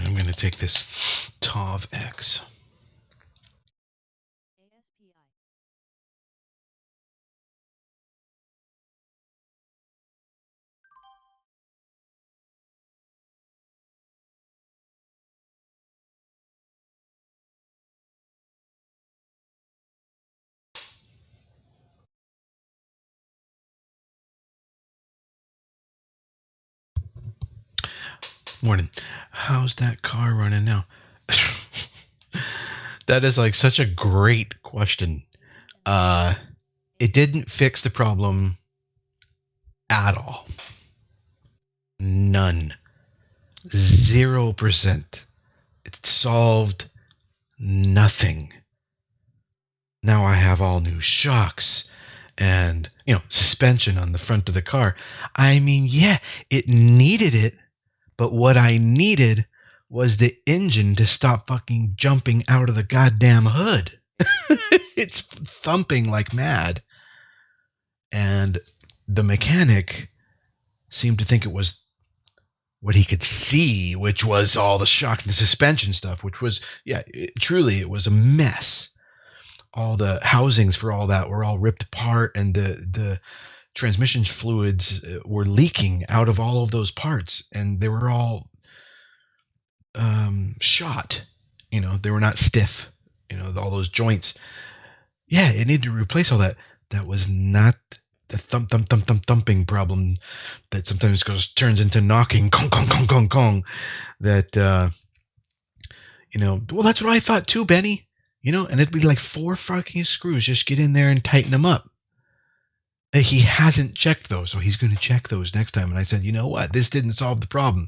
I'm going to take this TOV X. Morning. How's that car running now? That is like such a great question. It didn't fix the problem at all. None. 0%. It solved nothing. Now I have all new shocks and, suspension on the front of the car. I mean, yeah, it needed it, but what I needed was the engine to stop fucking jumping out of the goddamn hood. It's thumping like mad. And the mechanic seemed to think it was what he could see, which was all the shocks and the suspension stuff, which was, truly, it was a mess. All the housings for all that were all ripped apart, and the transmission fluids were leaking out of all of those parts, and they were all shot. They were not stiff. All those joints. Yeah, it needed to replace all that. That was not the thumping problem that sometimes turns into knocking, kong, kong, kong, kong, kong. That, well, that's what I thought too, Benny. And it'd be like 4 fucking screws. Just get in there and tighten them up. He hasn't checked those, so he's going to check those next time. And I said, you know what? This didn't solve the problem.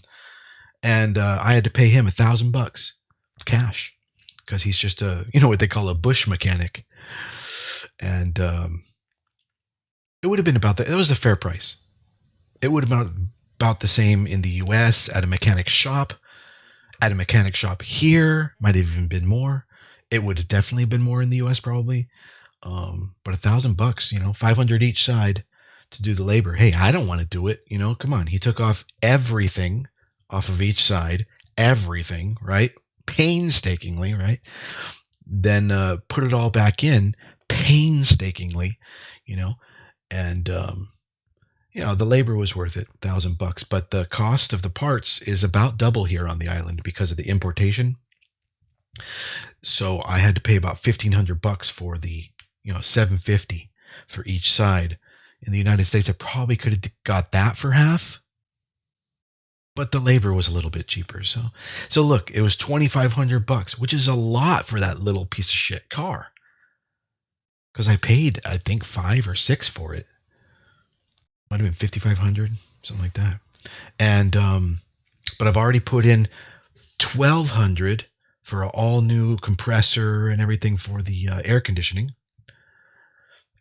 And I had to pay him $1,000 cash because he's just what they call a bush mechanic. And it would have been about that. It was a fair price. It would have been about the same in the U.S. at a mechanic shop. At a mechanic shop here, might have even been more. It would have definitely been more in the U.S. probably. But $1,000, $500 each side to do the labor. Hey, I don't want to do it. Come on. He took off everything off of each side, everything, right? Painstakingly, right? Then put it all back in painstakingly, and the labor was worth it, $1,000. But the cost of the parts is about double here on the island because of the importation. So I had to pay about $1,500 for the, $750 for each side. In the United States, I probably could have got that for half, but the labor was a little bit cheaper. So look, it was $2,500, which is a lot for that little piece of shit car. Because I paid, I think, $5 or $6 for it. Might have been $5,500, something like that. And but I've already put in $1,200 for an all new compressor and everything for the air conditioning.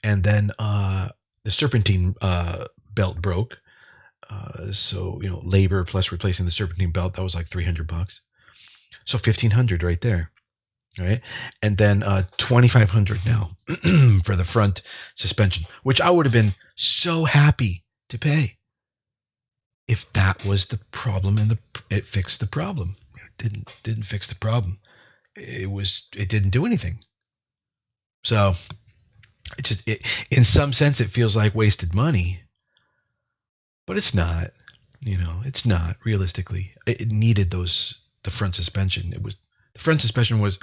And then the serpentine belt broke. So labor plus replacing the serpentine belt, that was like $300. So $1,500 right there. Right. And then $2,500 now for the front suspension, which I would have been so happy to pay if that was the problem and it fixed the problem. It didn't fix the problem. It didn't do anything. So in some sense, it feels like wasted money, but it's not. It's not realistically. It needed the front suspension. The front suspension was,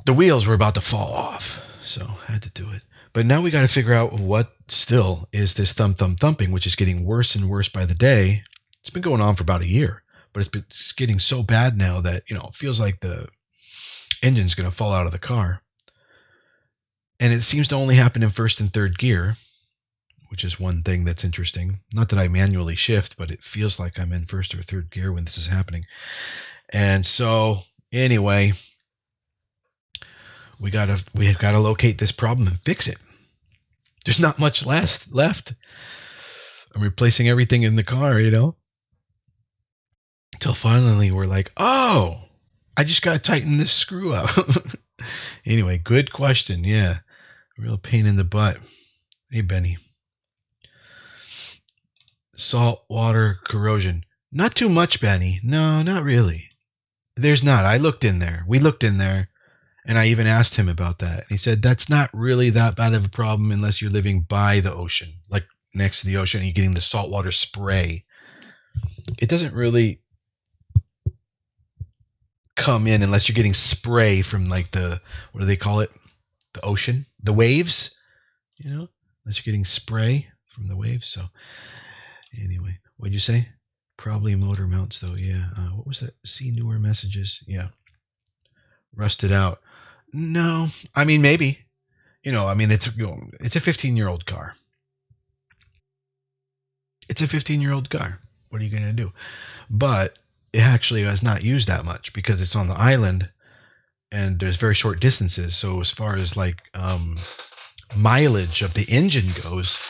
the wheels were about to fall off, so I had to do it. But now we got to figure out what still is this thumping, which is getting worse and worse by the day. It's been going on for about a year, but it's getting so bad now that, it feels like the engine's going to fall out of the car. And it seems to only happen in first and third gear, which is one thing that's interesting. Not that I manually shift, but it feels like I'm in first or third gear when this is happening. And so, anyway, we have got to locate this problem and fix it. There's not much left. I'm replacing everything in the car, Until finally we're like, oh, I just got to tighten this screw up. Anyway, good question. Yeah, real pain in the butt. Hey, Benny. Salt water corrosion. Not too much, Benny. No, not really. There's not. I looked in there. We looked in there, and I even asked him about that. He said that's not really that bad of a problem unless you're living by the ocean, like next to the ocean, and you're getting the saltwater spray. It doesn't really come in unless you're getting spray from like the, what do they call it? The ocean, the waves, unless you're getting spray from the waves. So anyway, what'd you say? Probably motor mounts though. Yeah. What was that? See newer messages. Yeah. Rusted out. No, I mean maybe. It's a 15-year-old car. It's a 15-year-old car. What are you going to do? But it actually is not used that much because it's on the island and there's very short distances. So as far as like mileage of the engine goes,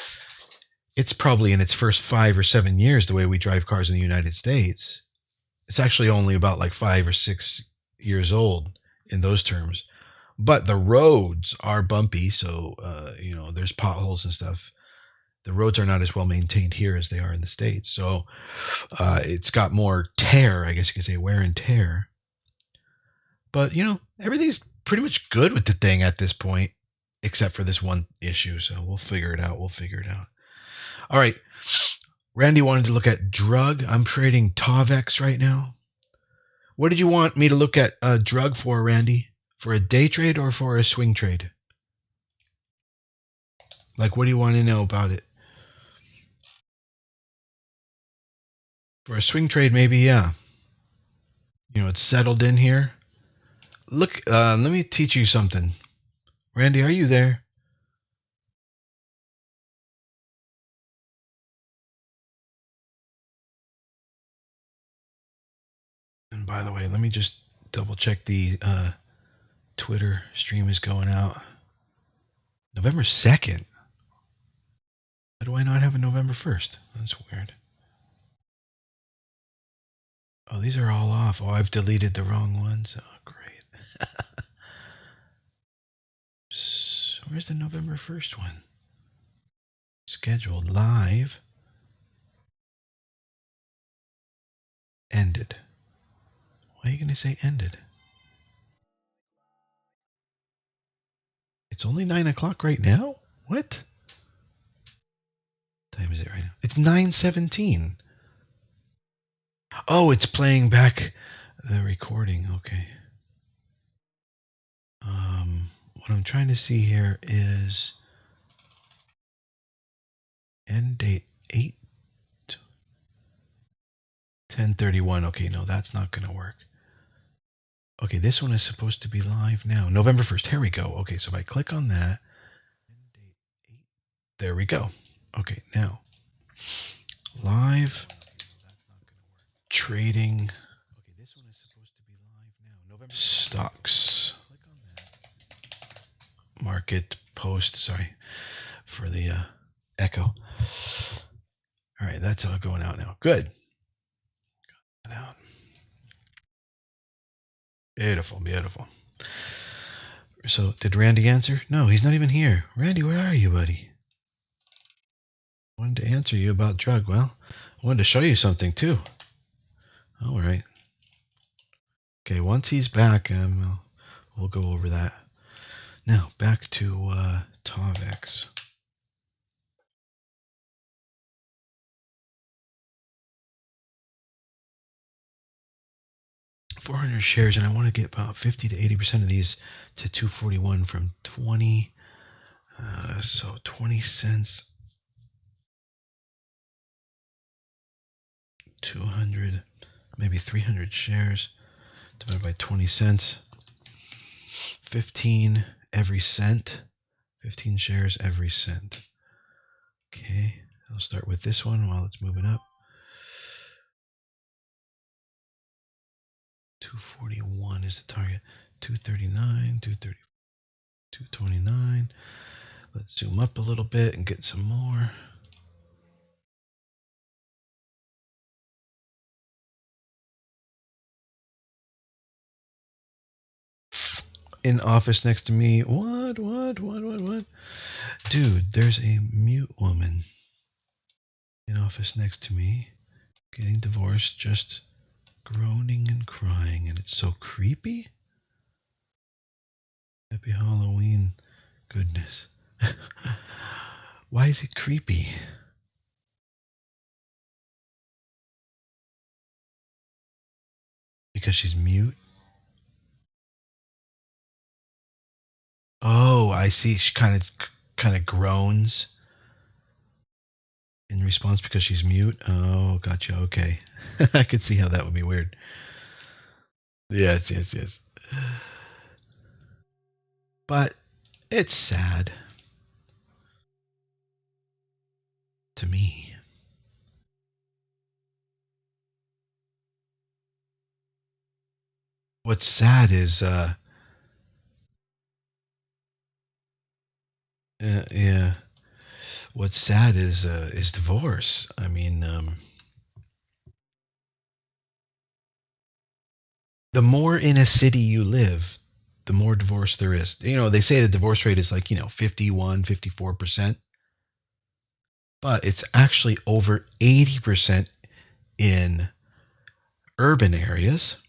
it's probably in its first 5 or 7 years the way we drive cars in the United States. It's actually only about like 5 or 6 years old in those terms. But the roads are bumpy, so there's potholes and stuff. The roads are not as well maintained here as they are in the States. So it's got more tear, I guess you could say, wear and tear. But, everything's pretty much good with the thing at this point, except for this one issue. So we'll figure it out. All right. Randy wanted to look at drug. I'm trading TOVX right now. What did you want me to look at drug for, Randy? For a day trade or for a swing trade? Like, what do you want to know about it? For a swing trade, maybe, yeah. It's settled in here. Look, let me teach you something. Randy, are you there? And by the way, let me just double check the Twitter stream is going out. November 2nd? Why do I not have a November 1st? That's weird. Oh, these are all off. Oh, I've deleted the wrong ones. Oh, great. So where's the November 1st one? Scheduled live. Ended. Why are you going to say ended? It's only 9 o'clock right now? What time is it right now? It's 9:17. Oh, it's playing back the recording. Okay. What I'm trying to see here is end date 8/10/31. Okay, no, that's not going to work. Okay, this one is supposed to be live now. November 1st. Here we go. Okay, so if I click on that, there we go. Okay, now live trading. Okay, this one is supposed to be live now. November stocks. Market post. Sorry for the echo. All right, that's all going out now. Good. Got that out. Beautiful, beautiful. So, did Randy answer? No, he's not even here. Randy, where are you, buddy? I wanted to answer you about drug. Well, I wanted to show you something too. All right. Okay, once he's back, we'll go over that. Now, back to TOVX. $400 shares, and I want to get about 50 to 80% of these to 241 from 20. So 20 cents. 200, maybe 300 shares divided by 20 cents. 15 every cent. 15 shares every cent. Okay, I'll start with this one while it's moving up. 241 is the target. 239, 230, 229. Let's zoom up a little bit and get some more. In office next to me. What? Dude, there's a mute woman in office next to me. Getting divorced, just groaning and crying, and it's so creepy. Happy Halloween. Goodness. Why is it creepy? Because she's mute? Oh, I see. She kind of groans in response because she's mute. Oh, gotcha. Okay. I could see how that would be weird. Yes, yes, yes. But it's sad to me. What's sad is yeah. What's sad is divorce. I mean, the more in a city you live, the more divorce there is. They say the divorce rate is like, 51, 54%, but it's actually over 80% in urban areas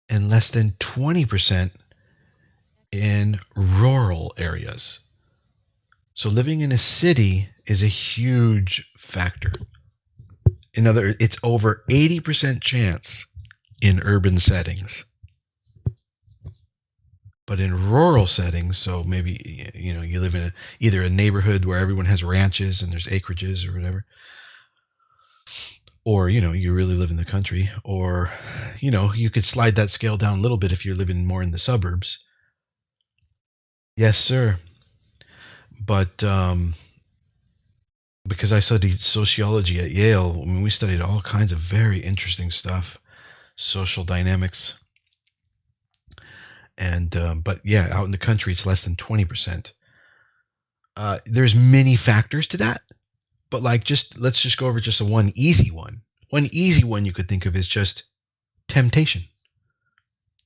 and less than 20% in rural areas. So living in a city is a huge factor. It's over 80% chance in urban settings. But in rural settings, so maybe you live in either a neighborhood where everyone has ranches and there's acreages or whatever, or you really live in the country, or you could slide that scale down a little bit if you're living more in the suburbs. Yes, sir. But because I studied sociology at Yale, I mean, we studied all kinds of very interesting stuff, social dynamics, and but yeah, out in the country, it's less than 20%. There's many factors to that, but let's just go over just one easy one. One easy one you could think of is just temptation.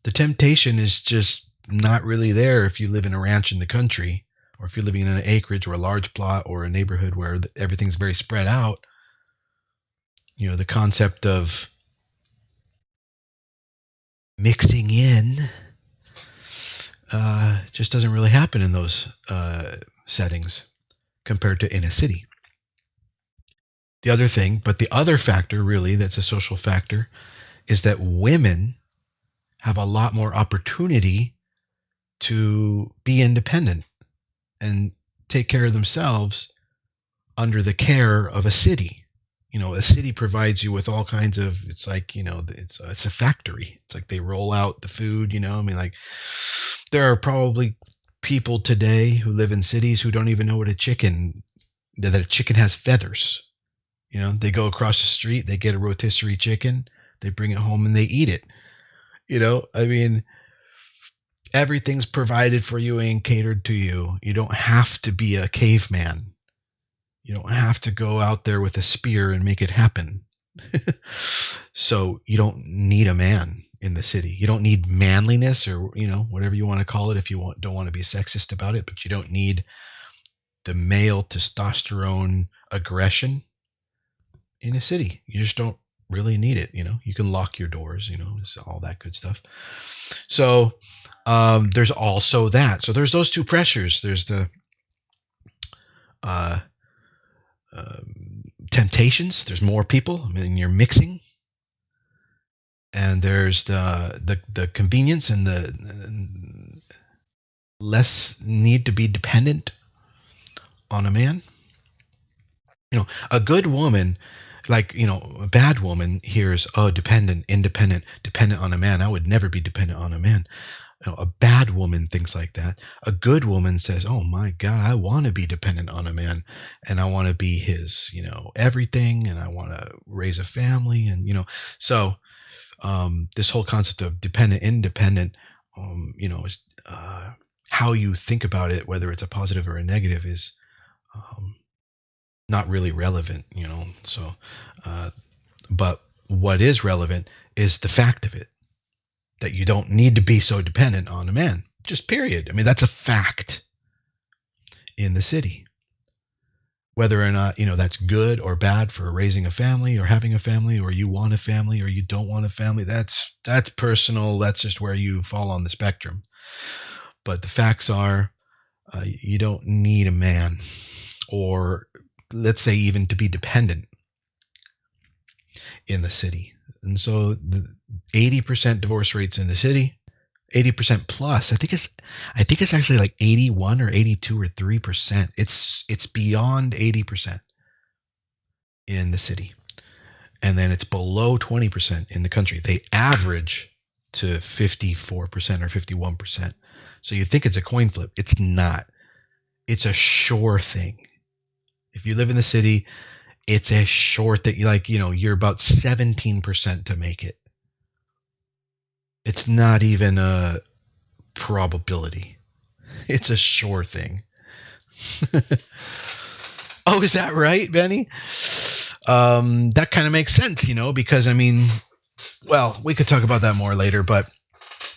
The temptation is just not really there if you live in a ranch in the country, or if you're living in an acreage or a large plot or a neighborhood where everything's very spread out. The concept of mixing in just doesn't really happen in those settings compared to in a city. The other factor really that's a social factor is that women have a lot more opportunity to be independent and take care of themselves under the care of a city. A city provides you with all kinds of, it's like, it's a factory. It's like they roll out the food, I mean, like, there are probably people today who live in cities who don't even know that a chicken has feathers. They go across the street, they get a rotisserie chicken, they bring it home and they eat it. I mean, everything's provided for you and catered to you. You don't have to be a caveman. You don't have to go out there with a spear and make it happen. So you don't need a man in the city. You don't need manliness, or whatever you want to call it, if you don't want to be sexist about it, but you don't need the male testosterone aggression in a city. You just don't really need it. You can lock your doors, it's all that good stuff. So there's also that. So there's those two pressures. There's the temptations. There's more people. I mean, you're mixing, and there's the convenience and the less need to be dependent on a man. A good woman, like, a bad woman hears, oh, independent, dependent on a man. I would never be dependent on a man. A bad woman thinks like that. A good woman says, oh my God, I want to be dependent on a man, and I want to be his, everything, and I want to raise a family. And, so this whole concept of dependent, independent, is how you think about it, whether it's a positive or a negative, is not really relevant, So, but what is relevant is the fact of it, that you don't need to be so dependent on a man, just period. I mean, that's a fact in the city. Whether or not, that's good or bad for raising a family or having a family, or you want a family or you don't want a family, that's personal. That's just where you fall on the spectrum. But the facts are, you don't need a man, or let's say even to be dependent in the city. And so the 80% divorce rates in the city, 80% plus. I think it's actually like 81 or 82 or 3%. It's beyond 80% in the city. And then it's below 20% in the country. They average to 54% or 51%. So you think it's a coin flip. It's not. It's a sure thing. If you live in the city, it's a sure thing. You're about 17% to make it. It's not even a probability. It's a sure thing. Oh, is that right, Benny? That kind of makes sense, because well, we could talk about that more later, but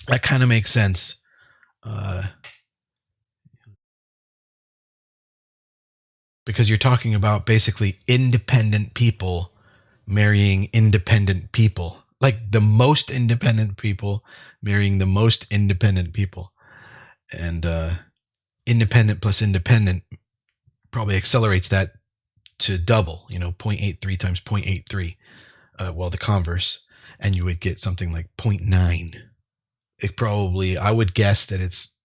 that kind of makes sense. Because you're talking about basically independent people marrying independent people, like the most independent people marrying the most independent people, and independent plus independent probably accelerates that to double, 0.83 times 0.83, well, the converse, and you would get something like 0.9. It probably, I would guess that it's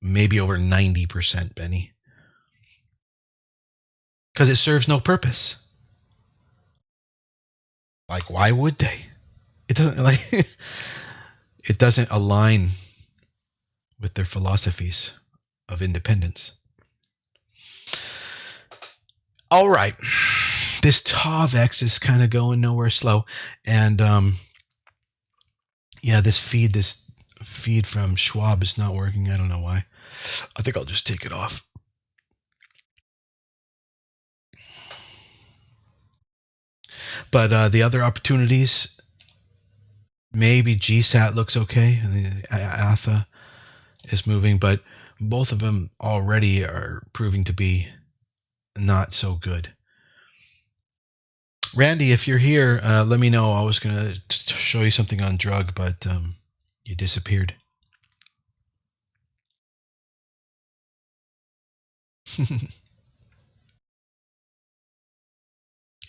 maybe over 90%, Benny, because it serves no purpose. Like, why would they? It doesn't it doesn't align with their philosophies of independence. All right, this TOVX is kind of going nowhere slow, and yeah, this feed from Schwab is not working. I don't know why. I think I'll just take it off. But the other opportunities, maybe GSAT looks okay, and the ATHA is moving, but both of them already are proving to be not so good. Randy, if you're here, let me know. I was going to show you something on drug, but you disappeared.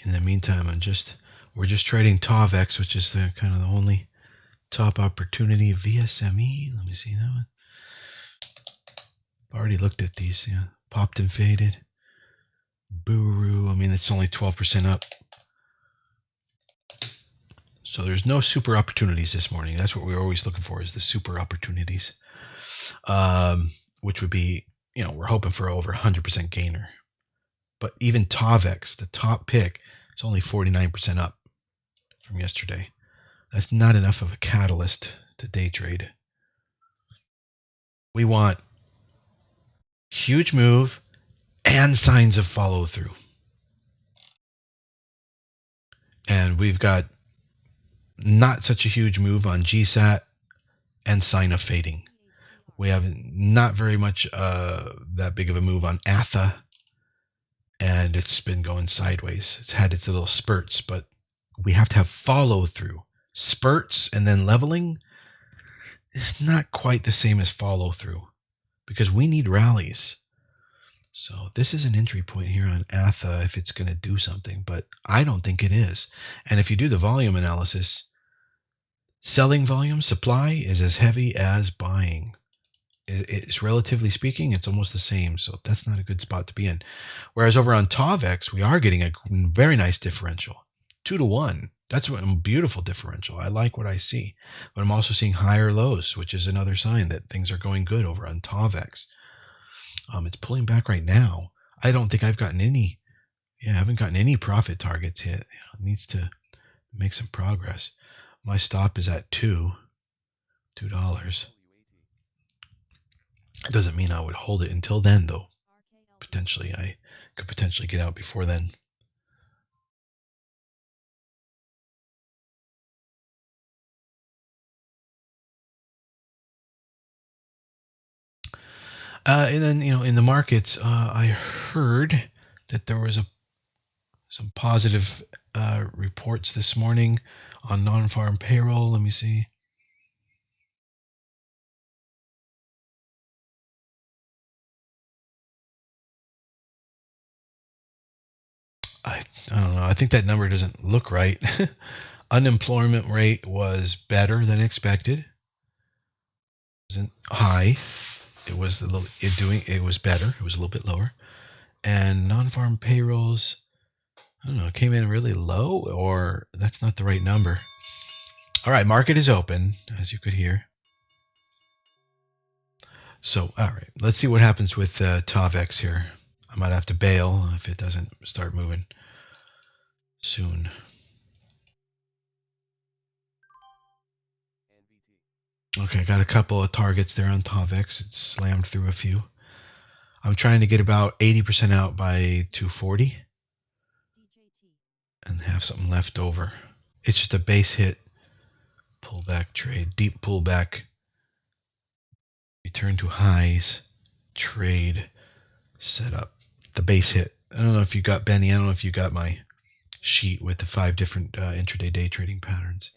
In the meantime, we're just trading TOVX, which is the kind of the only top opportunity. VSME, let me see that one. I've already looked at these. Yeah, popped and faded. Buru, it's only 12% up. So there's no super opportunities this morning. That's what we're always looking for, is the super opportunities, which would be, we're hoping for over 100% gainer. But even TOVX, the top pick, is only 49% up from yesterday. That's not enough of a catalyst to day trade. We want huge move and signs of follow through. And we've got not such a huge move on GSAT and sign of fading. We have not very much that big of a move on ATHA, and it's been going sideways. It's had its little spurts, but we have to have follow through. Spurts and then leveling is not quite the same as follow through, because we need rallies. So this is an entry point here on ATHA if it's going to do something, but I don't think it is. And if you do the volume analysis, selling volume supply is as heavy as buying. It's relatively speaking, it's almost the same. So that's not a good spot to be in. Whereas over on TOVX, we are getting a very nice differential, 2-to-1. That's a beautiful differential. I like what I see. But I'm also seeing higher lows, which is another sign that things are going good over on TOVX. It's pulling back right now. I don't think I've gotten any. Yeah, I haven't gotten any profit targets yet. It needs to make some progress. My stop is at $2. It doesn't mean I would hold it until then, though. Potentially, I could potentially get out before then. And then, in the markets, I heard that there was some positive reports this morning on non-farm payroll. Let me see. I don't know. I think that number doesn't look right. Unemployment rate was better than expected. It wasn't high. It was it was better. It was a little bit lower. And non-farm payrolls, I don't know, came in really low, or that's not the right number. All right, market is open, as you could hear. So, all right, let's see what happens with TOVX here. I might have to bail if it doesn't start moving soon. Okay, got a couple of targets there on TOVX. It slammed through a few. I'm trying to get about 80% out by 240 and have something left over. It's just a base hit pullback trade, deep pullback, return to highs, trade, setup. The base hit. I don't know if you got Benny. I don't know if you got my sheet with the 5 different intraday day trading patterns.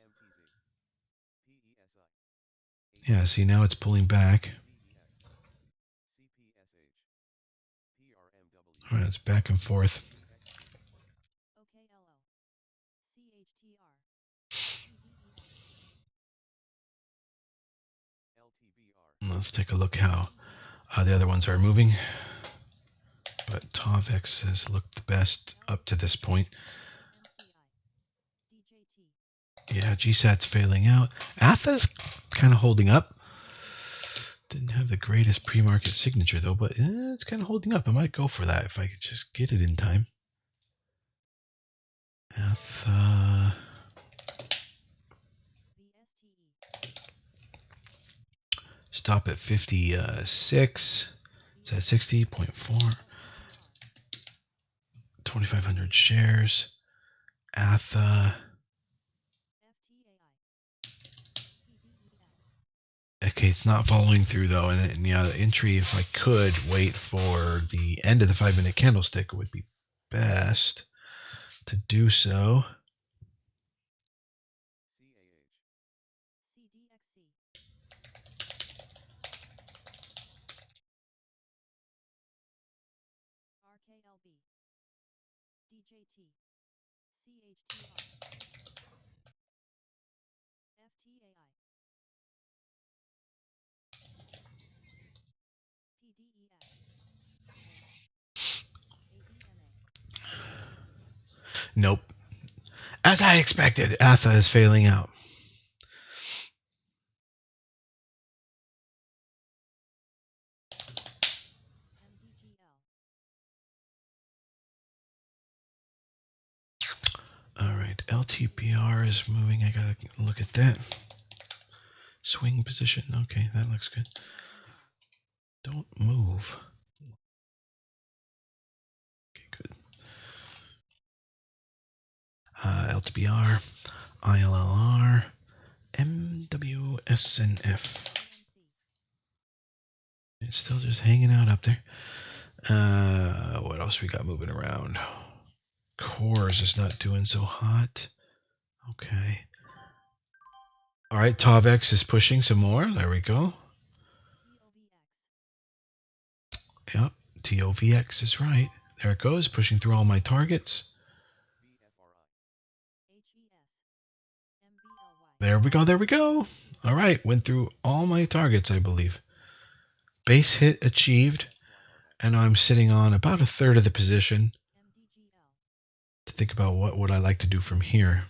Yeah, see, now it's pulling back. All right, it's back and forth. Let's take a look how the other ones are moving. But TOVX has looked the best up to this point. Yeah, GSAT's failing out. ATHA's kind of holding up. Didn't have the greatest pre-market signature though, but it's kind of holding up. I might go for that if I could just get it in time. ATHA. Stop at 56. It's at 60.4. 2,500 shares. ATHA. Okay, it's not following through though, and yeah, the entry, if I could wait for the end of the 5-minute candlestick, it would be best to do so. Nope. As I expected, ATHA is failing out. All right, LTPR is moving. I gotta look at that. Swing position. Okay, that looks good. Don't move. Okay, good. LTBR, ILLR, MWSNF. It's still just hanging out up there. What else we got moving around? Cores is not doing so hot. Okay. All right, TOVX is pushing some more. There we go. Yep, TOVX is right. There it goes, pushing through all my targets. There we go, there we go. All right, went through all my targets, I believe. Base hit achieved, and I'm sitting on about a third of the position to think about what would I like to do from here.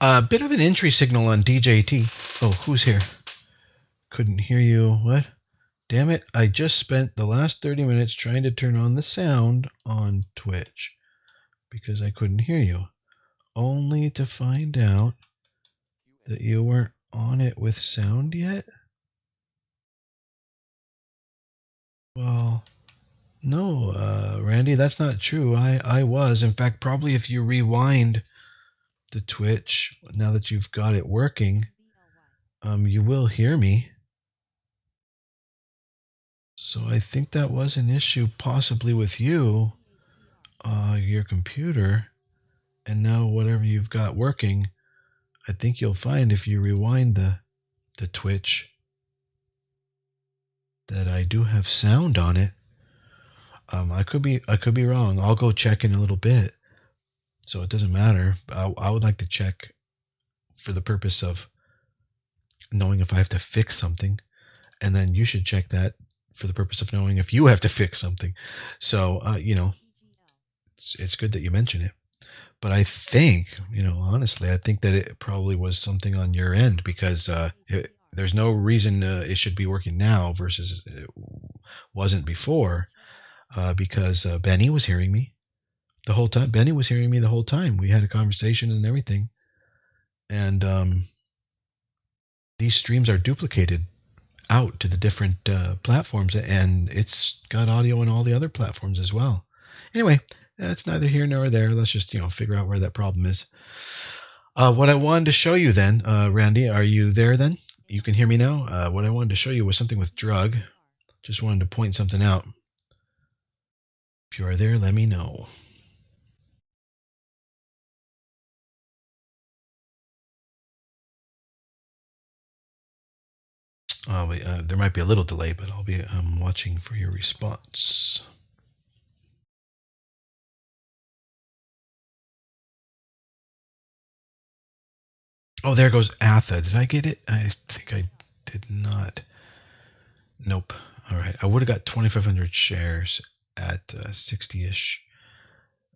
A bit of an entry signal on DJT. Oh, who's here? Couldn't hear you. What? Damn it, I just spent the last 30 minutes trying to turn on the sound on Twitch because I couldn't hear you. Only to find out that you weren't on it with sound yet? Well, no, Randy, that's not true. I was. In fact, probably if you rewind the Twitch, now that you've got it working, you will hear me. So I think that was an issue possibly with you, your computer, and now whatever you've got working, I think you'll find if you rewind the Twitch that I do have sound on it. I could be wrong. I'll go check in a little bit. So it doesn't matter. I would like to check for the purpose of knowing if I have to fix something, and then you should check that for the purpose of knowing if you have to fix something. So it's good that you mention it. But I think, honestly, I think that it probably was something on your end because there's no reason it should be working now versus it wasn't before because Benny was hearing me the whole time. Benny was hearing me the whole time. We had a conversation and everything. And these streams are duplicated out to the different platforms, and it's got audio on all the other platforms as well. Anyway, that's neither here nor there. Let's just figure out where that problem is. What I wanted to show you then, Randy, are you there then? You can hear me now? What I wanted to show you was something with drug. Just wanted to point something out. If you are there, let me know. There might be a little delay, but I'll be watching for your response. Oh, there goes Atha. Did I get it? I think I did not. Nope. All right. I would have got 2,500 shares at 60-ish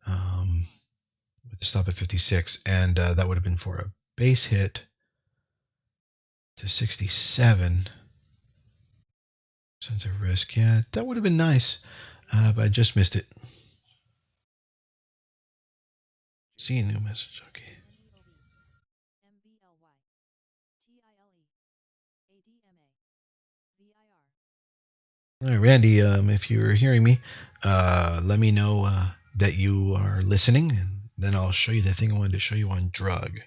with the stop at 56, and that would have been for a base hit to 67. Sense of risk. Yeah, that would have been nice, but I just missed it. See a new message. Okay. All right, Randy, if you're hearing me, let me know that you are listening, and then I'll show you the thing I wanted to show you on drug.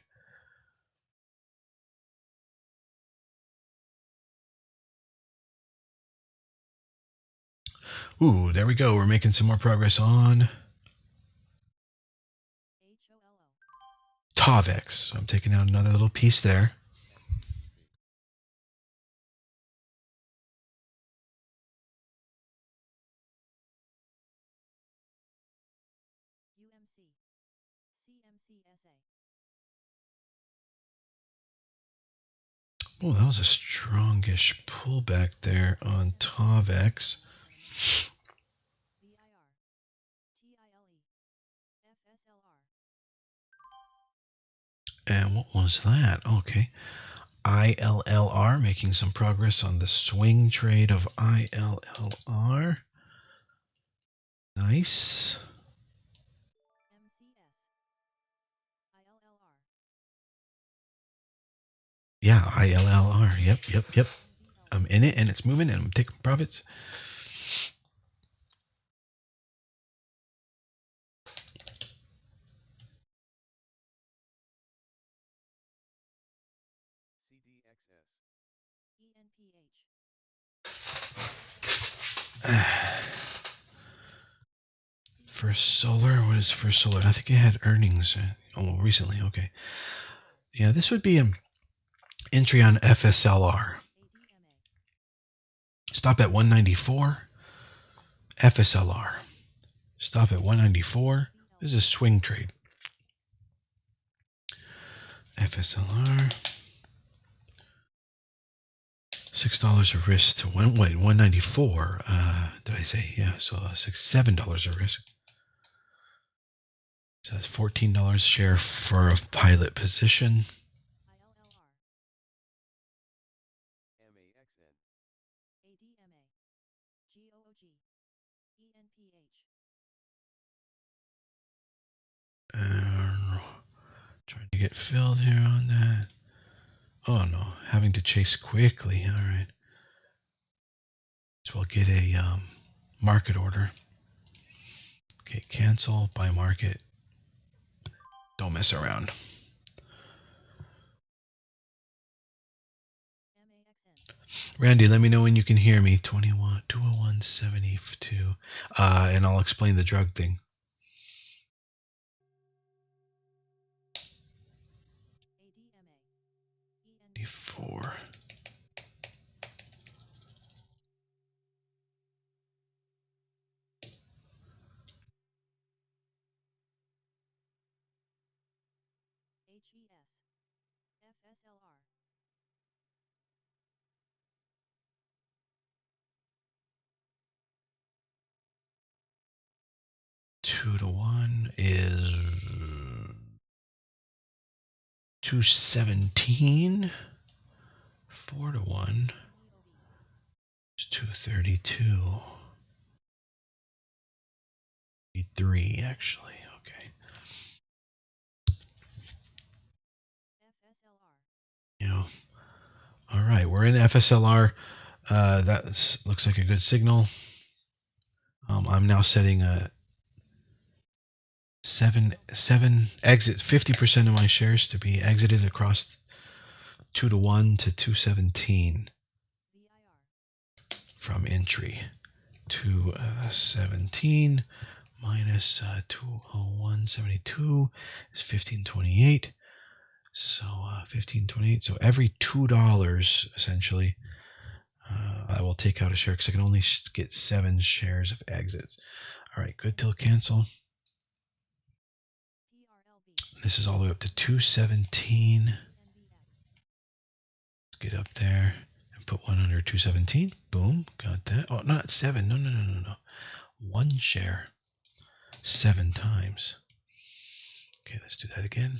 Ooh, there we go. We're making some more progress on Tovex. So I'm taking out another little piece there. Oh, that was a strongish pullback there on Tovex. And what was that? Okay. ILLR, making some progress on the swing trade of ILLR. Nice. Yeah, ILLR. Yep. I'm in it and it's moving and I'm taking profits. First Solar, what is First Solar? I think it had earnings recently. Okay. Yeah, this would be an entry on FSLR. Stop at 194. FSLR. Stop at 194. This is a swing trade. FSLR. $6 of risk to 194. Did I say? Yeah, so $7 of risk. So $14 share for a pilot position. Trying to get filled here on that. Oh no, having to chase quickly. All right. So we'll get a market order. Okay, cancel by market. Don't mess around. Randy, let me know when you can hear me. 201-72. And I'll explain the drug thing. D4. Two to one is 217. 4 to 1 is 232. 3 actually. Okay. Yeah. All right, we're in FSLR. That looks like a good signal. I'm now setting a 7 exit. 50% of my shares to be exited across 2 to 1 to 217 from entry. 217 minus 201.72 is 1528. So 1528. So every $2 essentially, I will take out a share because I can only get 7 shares of exits. All right, good till cancel. This is all the way up to 217. Let's get up there and put one under 217. Boom, got that. Oh, not 7. No. 1 share 7 times. Okay, let's do that again.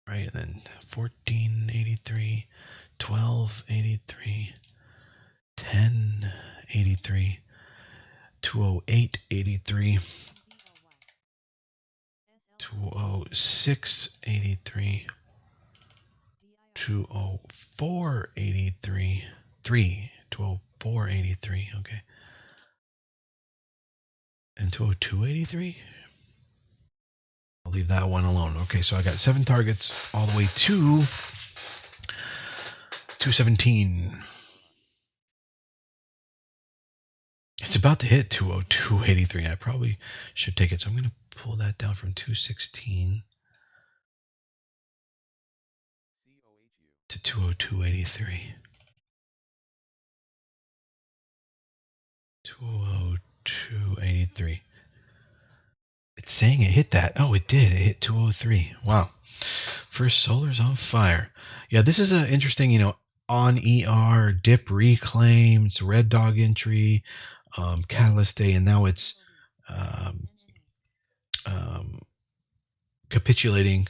Right, and then 1483, 1283, 1083, 208.83, 206.83, 204.83, 204.83, okay, and 202.83. I'll leave that one alone. Okay, so I got 7 targets all the way to 217. It's about to hit 202.83. I probably should take it. So I'm going to pull that down from 216 to 202.83. 202.83. It's saying it hit that. Oh, it did. It hit 203. Wow. First Solar's on fire. Yeah, this is an interesting, on ER, dip reclaims, red dog entry, catalyst day, and now it's capitulating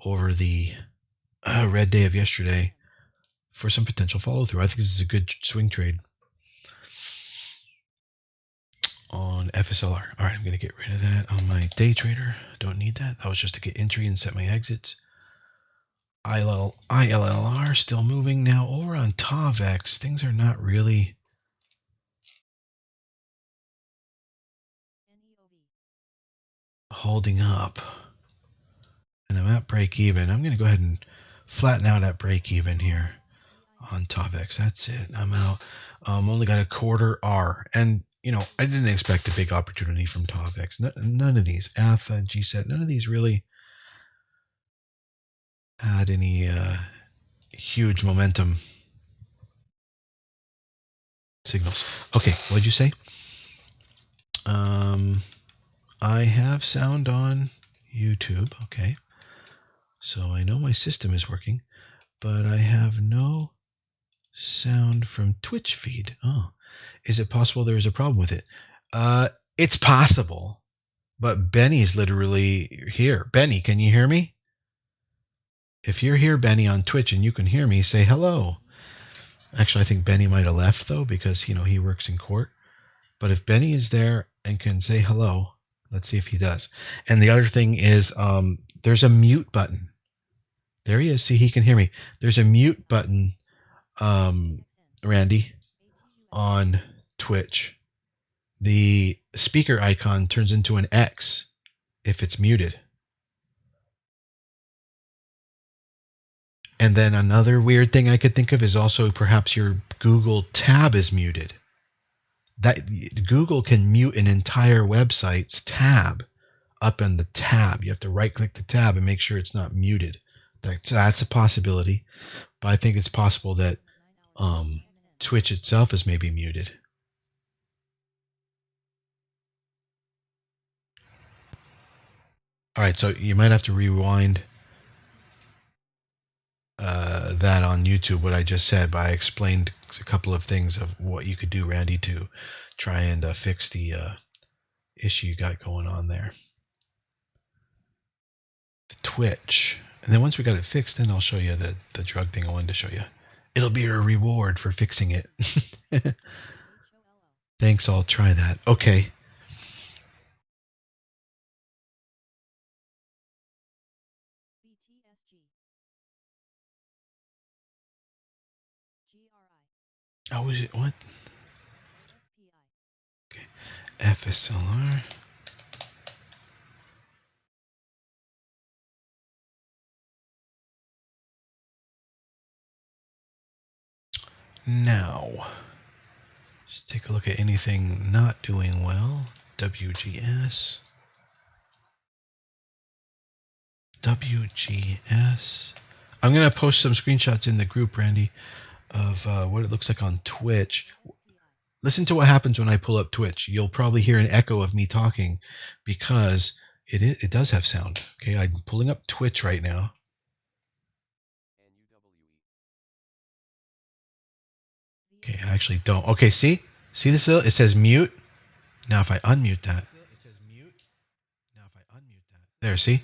over the red day of yesterday for some potential follow through. I think this is a good swing trade on FSLR. All right, I'm going to get rid of that on my day trader. Don't need that. That was just to get entry and set my exits. ILLR still moving now. Over on TOVX, things are not really holding up. And I'm at break even. I'm going to go ahead and flatten out at break even here on TOVX. That's it. I'm out. Only got a quarter R. And, I didn't expect a big opportunity from TOVX. None of these. ATHA, GSET, none of these really had any huge momentum signals. Okay, what'd you say? I have sound on YouTube. Okay. So I know my system is working, but I have no sound from Twitch feed. Oh, is it possible there is a problem with it? It's possible, but Benny's literally here. Benny, can you hear me? If you're here, Benny, on Twitch and you can hear me, say hello. Actually, I think Benny might have left though because he works in court. But if Benny is there and can say hello, let's see if he does. And the other thing is, there's a mute button. There he is. See, he can hear me. There's a mute button, Randy, on Twitch. The speaker icon turns into an X if it's muted. And then another weird thing I could think of is also perhaps your Google tab is muted. That Google can mute an entire website's tab up in the tab. You have to right-click the tab and make sure it's not muted. That's a possibility, but I think it's possible that Twitch itself is maybe muted. All right, so you might have to rewind that on YouTube, what I just said, but I explained a couple of things of what you could do, Randy, to try and fix the issue you got going on there. The Twitch. And then once we got it fixed, then I'll show you the drug thing I wanted to show you. It'll be a reward for fixing it. Thanks, I'll try that. Okay. Oh, is it what? Okay. FSLR. Now, let's take a look at anything not doing well. WGS. WGS. I'm going to post some screenshots in the group, Randy, of what it looks like on Twitch. Listen to what happens when I pull up Twitch. You'll probably hear an echo of me talking because it does have sound. Okay, I'm pulling up Twitch right now. Okay, I actually don't. Okay, see this? It says mute. Now if I unmute that. There, see?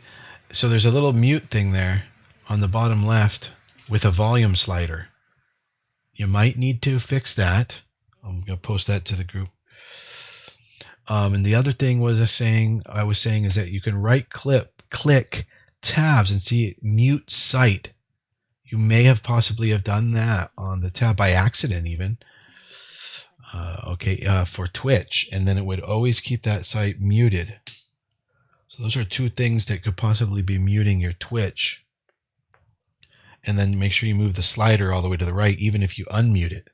So there's a little mute thing there on the bottom left with a volume slider. You might need to fix that. I'm going to post that to the group. And the other thing I was saying is that you can click tabs and see mute site. You may have possibly have done that on the tab by accident even. For Twitch, and then it would always keep that site muted. So those are two things that could possibly be muting your Twitch. And then make sure you move the slider all the way to the right, even if you unmute it,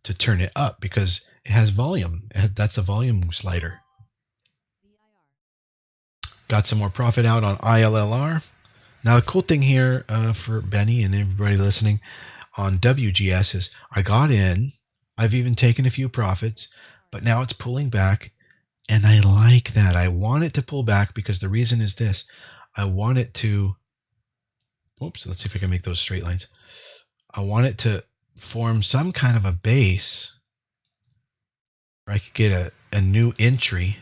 to turn it up because it has volume. That's a volume slider. Got some more profit out on ILLR. Now the cool thing here for Benny and everybody listening on WGS is I got in. I've even taken a few profits, but now it's pulling back. And I like that. I want it to pull back because the reason is this. I want it to, let's see if I can make those straight lines. I want it to form some kind of a base where I could get a new entry.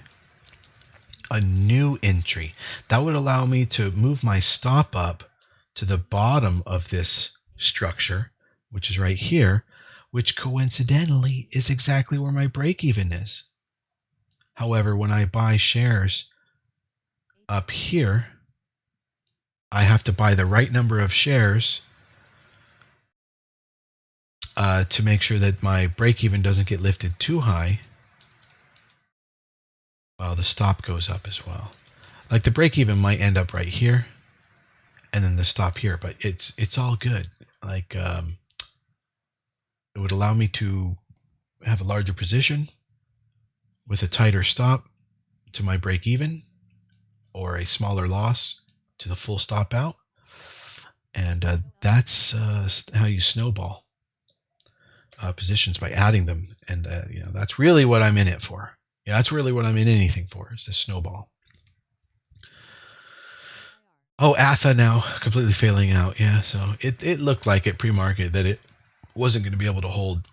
A new entry. That would allow me to move my stop up to the bottom of this structure, which is right here, which coincidentally is exactly where my break even is. However, when I buy shares up here, I have to buy the right number of shares to make sure that my break-even doesn't get lifted too high while the stop goes up as well. Like the break-even might end up right here and then the stop here, but it's all good. Like it would allow me to have a larger position with a tighter stop to my break even or a smaller loss to the full stop out. And that's how you snowball positions, by adding them. And that's really what I'm in it for. Yeah, that's really what I'm in anything for, is the snowball. Oh, ATHA now completely failing out. Yeah, so it looked like it pre-market that it wasn't going to be able to hold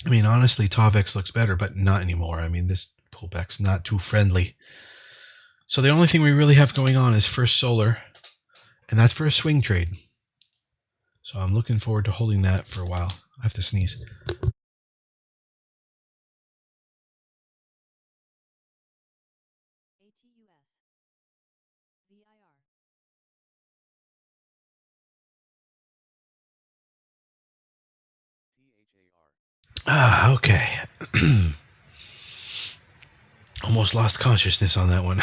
I mean, honestly, TOVX looks better, but not anymore. I mean, this pullback's not too friendly. So the only thing we really have going on is First Solar, and that's for a swing trade. So I'm looking forward to holding that for a while. I have to sneeze. Ah, okay. Almost lost consciousness on that one.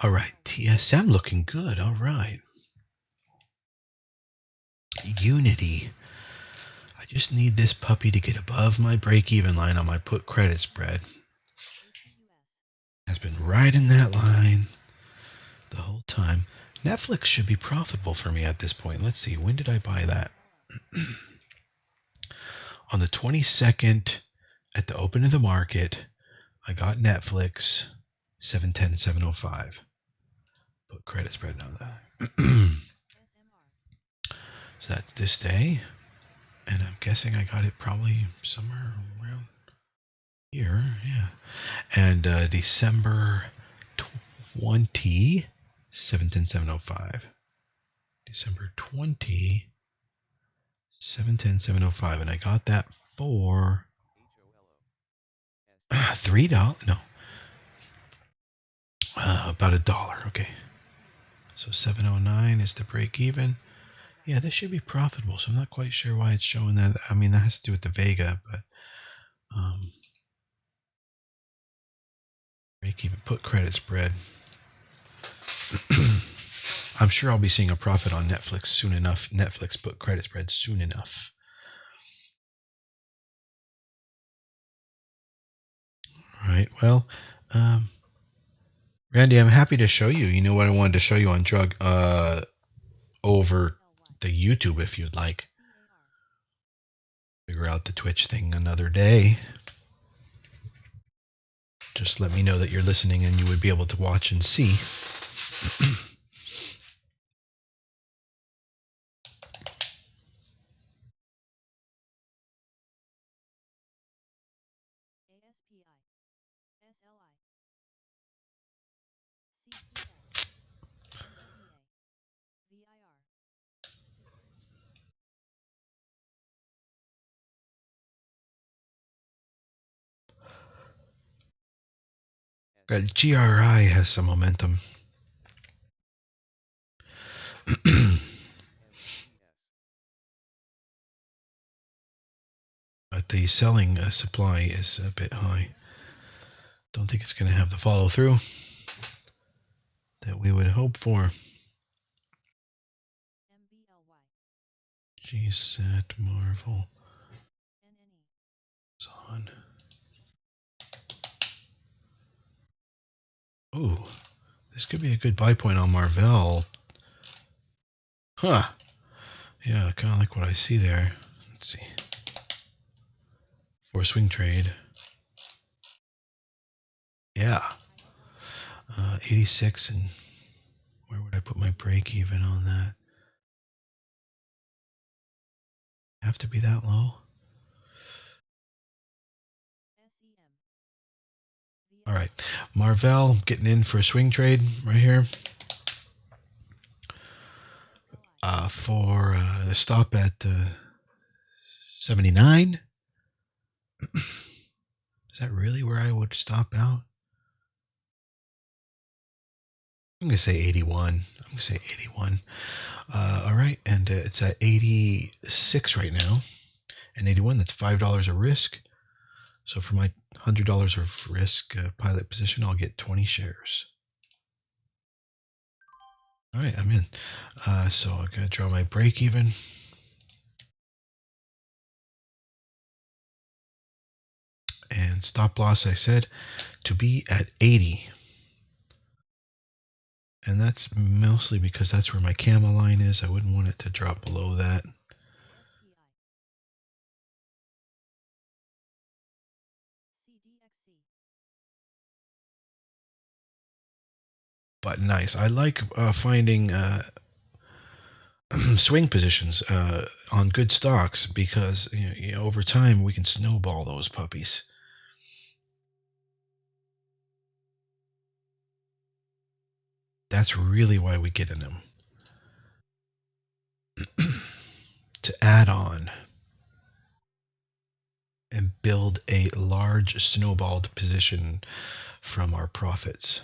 All right, TSM looking good. All right. Unity. I just need this puppy to get above my break-even line on my put credit spread. Has been right in that line the whole time. Netflix should be profitable for me at this point. Let's see. When did I buy that? On the 22nd at the open of the market, I got Netflix 710 705. Put credit spread on that. So that's this day. And I'm guessing I got it probably somewhere around here. Yeah. And December 20, 710 705. December 20, 710 705. And I got that for $3. No. About $1. Okay. So 709 is the break even. Yeah, this should be profitable. So I'm not quite sure why it's showing that. I mean, that has to do with the Vega, but break even, put credit spread. I'm sure I'll be seeing a profit on Netflix soon enough. Netflix put credit spread soon enough. All right. Well, Randy, I'm happy to show you. You know what I wanted to show you on drug over the YouTube if you'd like. Figure out the Twitch thing another day. Just let me know that you're listening and you would be able to watch and see. GRI has some momentum. But the selling supply is a bit high. Don't think it's going to have the follow through that we would hope for. GSAT Marvel. It's on. Ooh, this could be a good buy point on Marvel. Huh. Yeah, kind of like what I see there. Let's see. For a swing trade. Yeah. 86, and where would I put my break even on that? Have to be that low? All right. Marvel getting in for a swing trade right here. For the stop at 79. Is that really where I would stop out? I'm going to say 81. I'm going to say 81. All right, and it's at 86 right now. And 81, that's $5 of risk. So for my $100 of risk pilot position, I'll get 20 shares. All right, I'm in. So I'm going to draw my break even. And stop loss, I said, to be at 80. And that's mostly because that's where my gamma line is. I wouldn't want it to drop below that. But nice. I like finding swing positions on good stocks because over time we can snowball those puppies. That's really why we get in them. To add on and build a large snowballed position from our profits,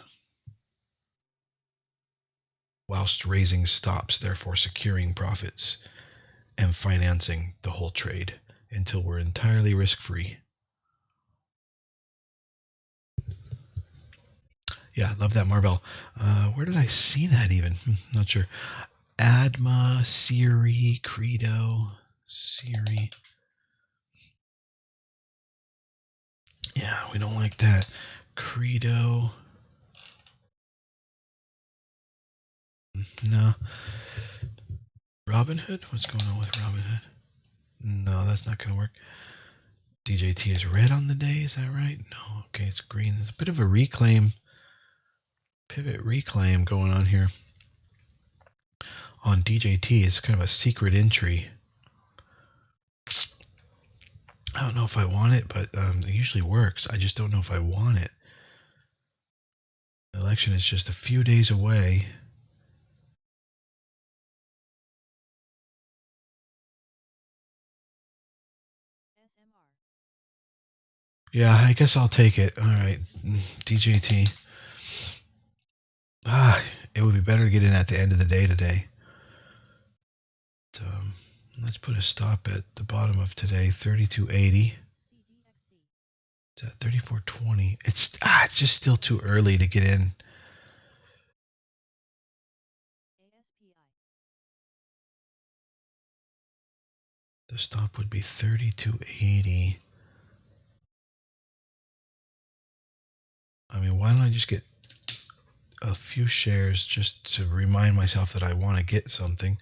whilst raising stops, therefore securing profits and financing the whole trade until we're entirely risk-free. Yeah, love that Marvell. Where did I see that even? Not sure. Adma, Siri, Credo, Siri. Yeah, we don't like that. Credo. No. Robinhood? What's going on with Robinhood? No, that's not going to work. DJT is red on the day, is that right? No, okay, it's green. There's a bit of a reclaim, pivot reclaim going on here. On DJT, it's kind of a secret entry. I don't know if I want it, but it usually works. I just don't know if I want it. The election is just a few days away. Yeah, I guess I'll take it. All right, DJT. It would be better to get in at the end of the day today. Let's put a stop at the bottom of today, 32.80. It's at 34.20. It's just still too early to get in. The stop would be 32.80. I mean, why don't I just get a few shares just to remind myself that I want to get something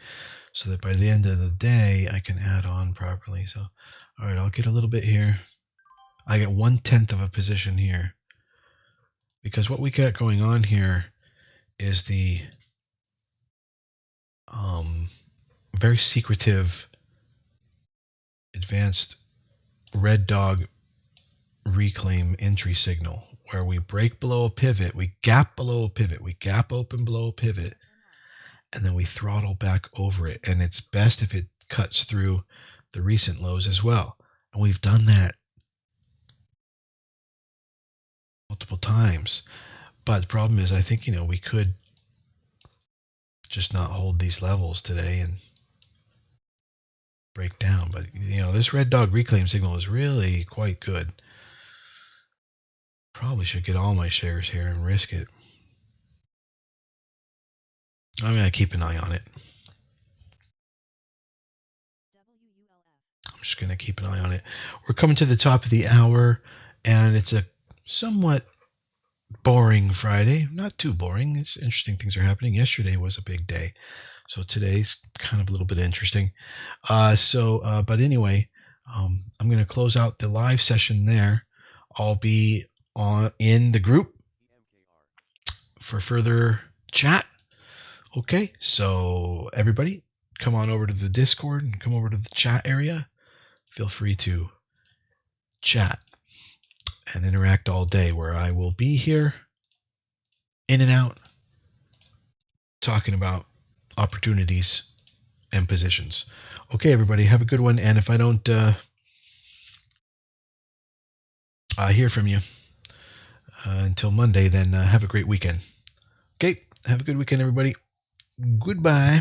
so that by the end of the day I can add on properly. So, all right, I'll get a little bit here. I get 1/10 of a position here because what we got going on here is the very secretive advanced red dog reclaim entry signal where we break below a pivot, we gap below a pivot, we gap open below a pivot, and then we throttle back over it. And it's best if it cuts through the recent lows as well. And we've done that multiple times. But the problem is, I think, we could just not hold these levels today and break down. But, this red dog reclaim signal is really quite good. Probably should get all my shares here and risk it. I'm going to keep an eye on it. I'm just going to keep an eye on it. We're coming to the top of the hour, and it's a somewhat boring Friday. Not too boring. It's interesting things are happening. Yesterday was a big day, so today's kind of a little bit interesting. But anyway, I'm going to close out the live session there. I'll be in the group for further chat. Okay, so everybody, come on over to the Discord and come over to the chat area. Feel free to chat and interact all day, where I will be here in and out talking about opportunities and positions. Okay, everybody, have a good one. And if I don't hear from you until Monday, then have a great weekend. Okay, Have a good weekend, everybody. Goodbye.